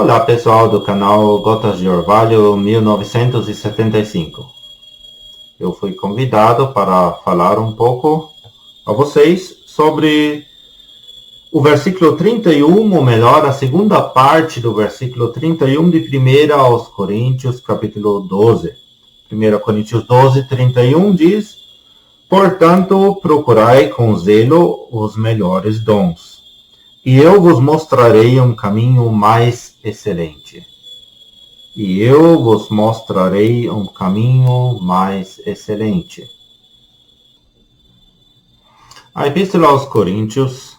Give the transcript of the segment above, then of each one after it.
Olá pessoal do canal Gotas de Orvalho 1975. Eu fui convidado para falar um pouco a vocês sobre o versículo 31, ou melhor, a segunda parte do versículo 31 de 1 aos Coríntios, capítulo 12. 1 Coríntios 12, 31 diz: Portanto, procurai com zelo os melhores dons, e eu vos mostrarei um caminho mais excelente. A Epístola aos Coríntios,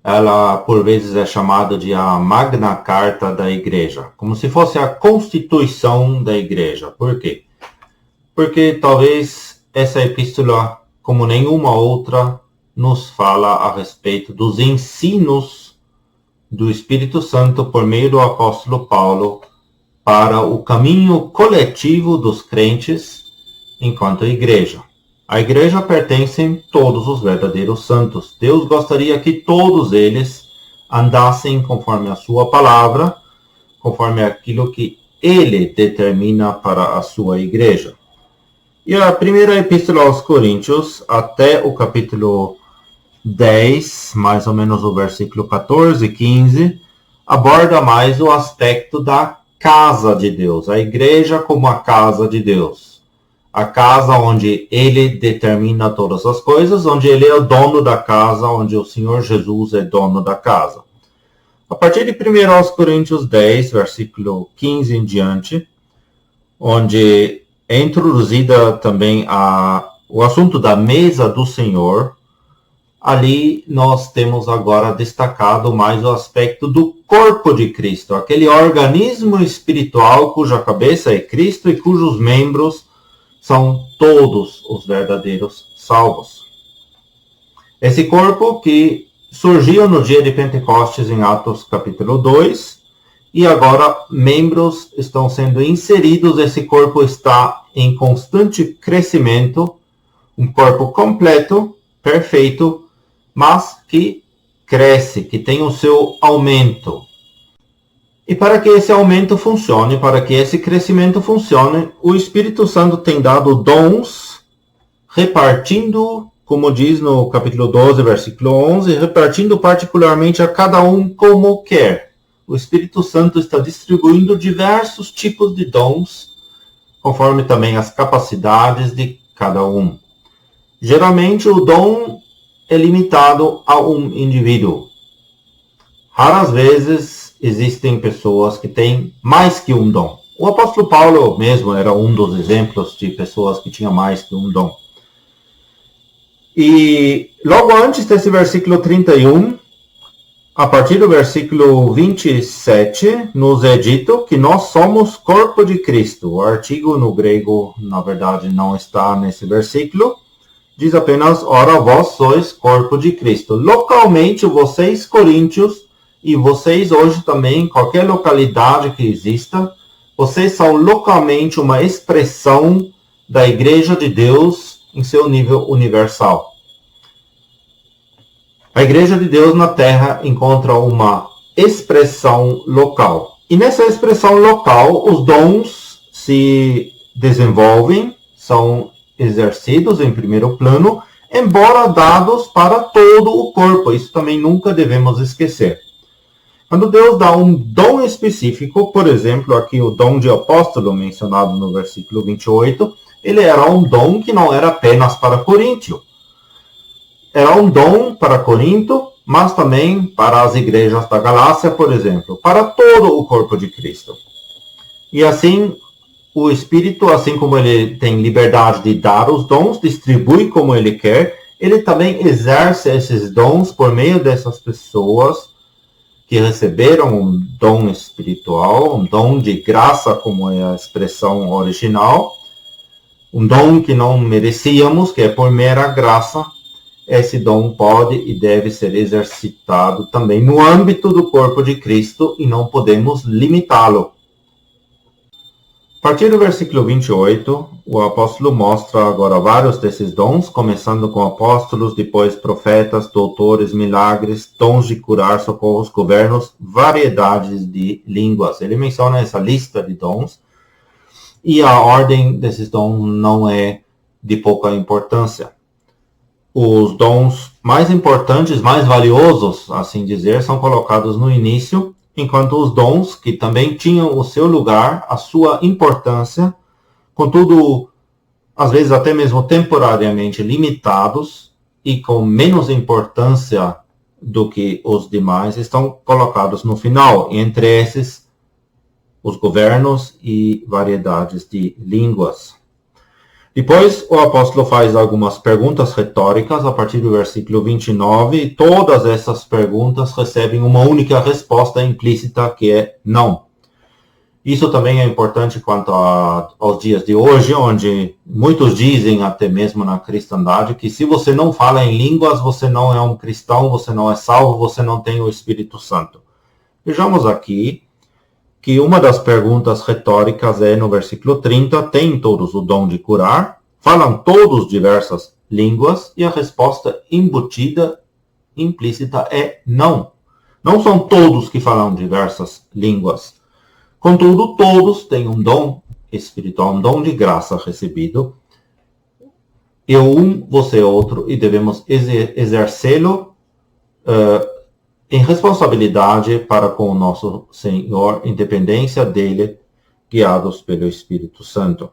ela por vezes é chamada de a Magna Carta da Igreja, como se fosse a Constituição da Igreja. Por quê? Porque talvez essa epístola, como nenhuma outra, nos fala a respeito dos ensinos do Espírito Santo por meio do apóstolo Paulo para o caminho coletivo dos crentes enquanto igreja. A igreja pertencem todos os verdadeiros santos. Deus gostaria que todos eles andassem conforme a sua palavra, conforme aquilo que ele determina para a sua igreja. E a primeira epístola aos Coríntios, até o capítulo 10, mais ou menos o versículo 14 e 15, aborda mais o aspecto da casa de Deus, a igreja como a casa de Deus. A casa onde ele determina todas as coisas, onde ele é o dono da casa, onde o Senhor Jesus é dono da casa. A partir de 1 aos Coríntios 10, versículo 15 em diante, onde é introduzida também o assunto da mesa do Senhor, ali nós temos agora destacado mais o aspecto do corpo de Cristo, aquele organismo espiritual cuja cabeça é Cristo e cujos membros são todos os verdadeiros salvos. Esse corpo que surgiu no dia de Pentecostes em Atos capítulo 2, e agora membros estão sendo inseridos, esse corpo está em constante crescimento, um corpo completo, perfeito, mas que cresce, que tem o seu aumento. E para que esse aumento funcione, para que esse crescimento funcione, o Espírito Santo tem dado dons, repartindo, como diz no capítulo 12, versículo 11, repartindo particularmente a cada um como quer. O Espírito Santo está distribuindo diversos tipos de dons, conforme também as capacidades de cada um. Geralmente o dom é limitado a um indivíduo. Raras vezes existem pessoas que têm mais que um dom. O apóstolo Paulo mesmo era um dos exemplos de pessoas que tinham mais que um dom. E logo antes desse versículo 31, a partir do versículo 27, nos é dito que nós somos corpo de Cristo. O artigo no grego, na verdade, não está nesse versículo. Diz apenas, ora, vós sois corpo de Cristo. Localmente, vocês, coríntios, e vocês hoje também, em qualquer localidade que exista, vocês são localmente uma expressão da Igreja de Deus em seu nível universal. A Igreja de Deus na Terra encontra uma expressão local. E nessa expressão local, os dons se desenvolvem, são exercidos em primeiro plano, embora dados para todo o corpo. Isso também nunca devemos esquecer. Quando Deus dá um dom específico, por exemplo, aqui o dom de apóstolo mencionado no versículo 28, ele era um dom que não era apenas para Coríntio. Era um dom para Corinto, mas também para as igrejas da Galácia, por exemplo, para todo o corpo de Cristo. E assim, o Espírito, assim como ele tem liberdade de dar os dons, distribui como ele quer, ele também exerce esses dons por meio dessas pessoas que receberam um dom espiritual, um dom de graça, como é a expressão original, um dom que não merecíamos, que é por mera graça. Esse dom pode e deve ser exercitado também no âmbito do corpo de Cristo e não podemos limitá-lo. A partir do versículo 28, o apóstolo mostra agora vários desses dons, começando com apóstolos, depois profetas, doutores, milagres, dons de curar, socorros, governos, variedades de línguas. Ele menciona essa lista de dons, e a ordem desses dons não é de pouca importância. Os dons mais importantes, mais valiosos, assim dizer, são colocados no início, enquanto os dons, que também tinham o seu lugar, a sua importância, contudo, às vezes até mesmo temporariamente limitados e com menos importância do que os demais, estão colocados no final, entre esses, os governos e variedades de línguas. Depois, o apóstolo faz algumas perguntas retóricas a partir do versículo 29, e todas essas perguntas recebem uma única resposta implícita, que é não. Isso também é importante quanto aos dias de hoje, onde muitos dizem, até mesmo na cristandade, que se você não fala em línguas, você não é um cristão, você não é salvo, você não tem o Espírito Santo. Vejamos aqui que uma das perguntas retóricas é no versículo 30, tem todos o dom de curar? Falam todos diversas línguas? E a resposta embutida, implícita, é não. Não são todos que falam diversas línguas. Contudo, todos têm um dom espiritual, um dom de graça recebido. Eu um, você outro, e devemos exercê-lo em responsabilidade para com o nosso Senhor, independência dele, guiados pelo Espírito Santo.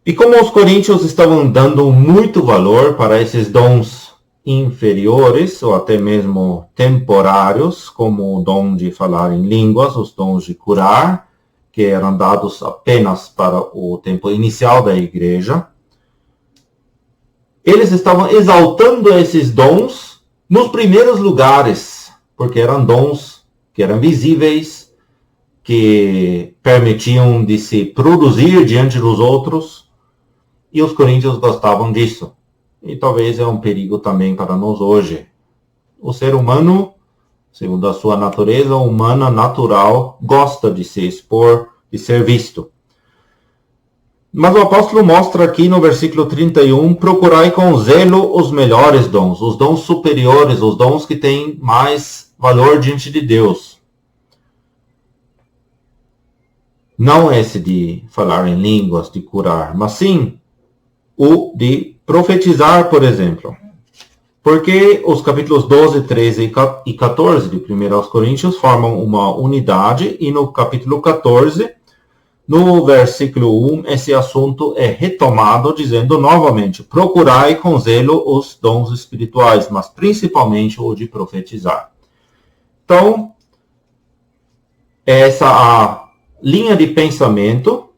E como os coríntios estavam dando muito valor para esses dons inferiores, ou até mesmo temporários, como o dom de falar em línguas, os dons de curar, que eram dados apenas para o tempo inicial da igreja, eles estavam exaltando esses dons nos primeiros lugares, porque eram dons que eram visíveis, que permitiam de se produzir diante dos outros, e os coríntios gostavam disso. E talvez é um perigo também para nós hoje. O ser humano, segundo a sua natureza humana natural, gosta de se expor, de ser visto. Mas o apóstolo mostra aqui no versículo 31, procurai com zelo os melhores dons, os dons superiores, os dons que têm mais valor diante de Deus. Não esse de falar em línguas, de curar, mas sim o de profetizar, por exemplo. Porque os capítulos 12, 13 e 14 de 1 aos Coríntios formam uma unidade, e no capítulo 14, no versículo 1, esse assunto é retomado, dizendo novamente, procurai com zelo os dons espirituais, mas principalmente o de profetizar. Então, essa é a linha de pensamento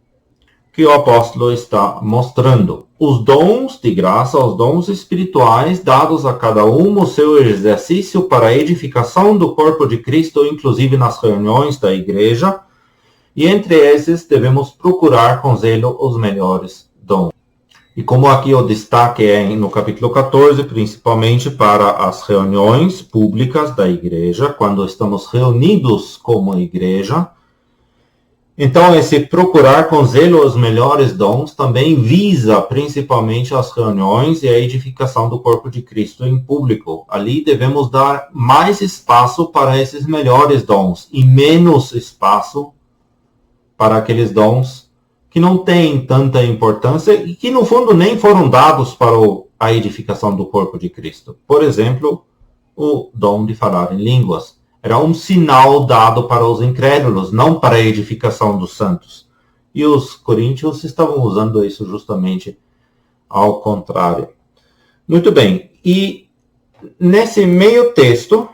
que o apóstolo está mostrando. Os dons de graça, os dons espirituais, dados a cada um o seu exercício para a edificação do corpo de Cristo, inclusive nas reuniões da igreja, e entre esses devemos procurar com zelo os melhores dons. E como aqui o destaque é no capítulo 14, principalmente para as reuniões públicas da igreja, quando estamos reunidos como igreja, então esse procurar com zelo os melhores dons também visa principalmente as reuniões e a edificação do corpo de Cristo em público. Ali devemos dar mais espaço para esses melhores dons e menos espaço para aqueles dons que não têm tanta importância e que, no fundo, nem foram dados para a edificação do corpo de Cristo. Por exemplo, o dom de falar em línguas. Era um sinal dado para os incrédulos, não para a edificação dos santos. E os coríntios estavam usando isso justamente ao contrário. Muito bem. E nesse meio texto,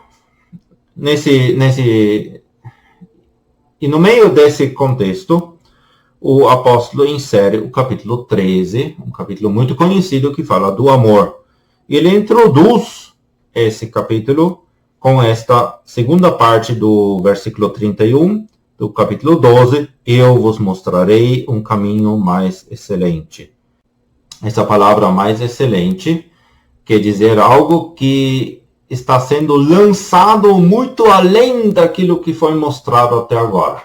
e no meio desse contexto, o apóstolo insere o capítulo 13, um capítulo muito conhecido que fala do amor. Ele introduz esse capítulo com esta segunda parte do versículo 31, do capítulo 12, eu vos mostrarei um caminho mais excelente. Essa palavra mais excelente quer dizer algo que está sendo lançado muito além daquilo que foi mostrado até agora.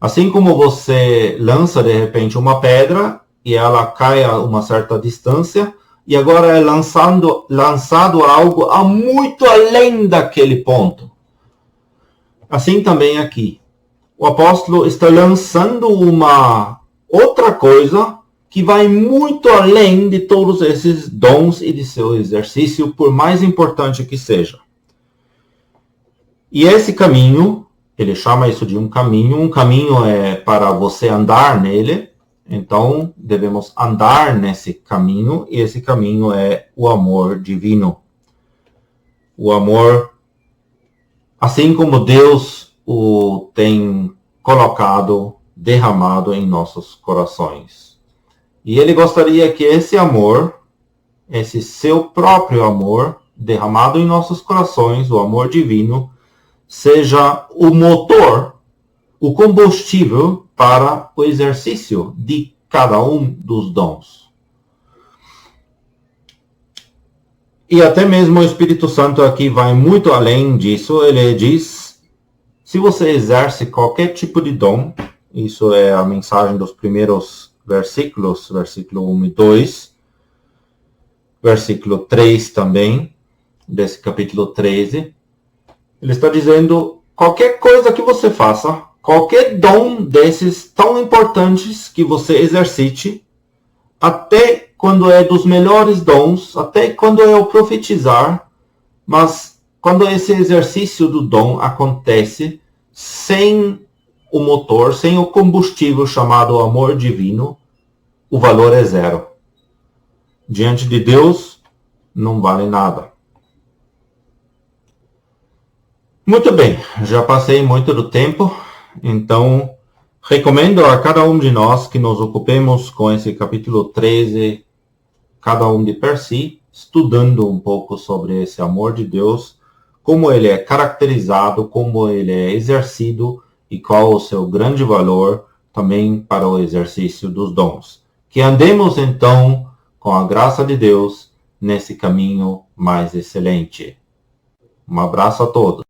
Assim como você lança de repente uma pedra e ela cai a uma certa distância, e agora é lançado algo a muito além daquele ponto. Assim também aqui. O apóstolo está lançando uma outra coisa que vai muito além de todos esses dons e de seu exercício, por mais importante que seja. E esse caminho, ele chama isso de um caminho é para você andar nele, então devemos andar nesse caminho, e esse caminho é o amor divino. O amor, assim como Deus o tem colocado, derramado em nossos corações. E ele gostaria que esse amor, esse seu próprio amor, derramado em nossos corações, o amor divino, seja o motor, o combustível para o exercício de cada um dos dons. E até mesmo o Espírito Santo aqui vai muito além disso. Ele diz, se você exerce qualquer tipo de dom, isso é a mensagem dos primeiros versículos, versículo 1 e 2, versículo 3 também, desse capítulo 13, ele está dizendo, qualquer coisa que você faça, qualquer dom desses tão importantes que você exercite, até quando é dos melhores dons, até quando é o profetizar, mas quando esse exercício do dom acontece sem o motor, sem o combustível chamado amor divino, o valor é zero. Diante de Deus, não vale nada. Muito bem, já passei muito do tempo, então recomendo a cada um de nós que nos ocupemos com esse capítulo 13, cada um de per si, estudando um pouco sobre esse amor de Deus, como ele é caracterizado, como ele é exercido e qual o seu grande valor também para o exercício dos dons. Que andemos então, com a graça de Deus, nesse caminho mais excelente. Um abraço a todos.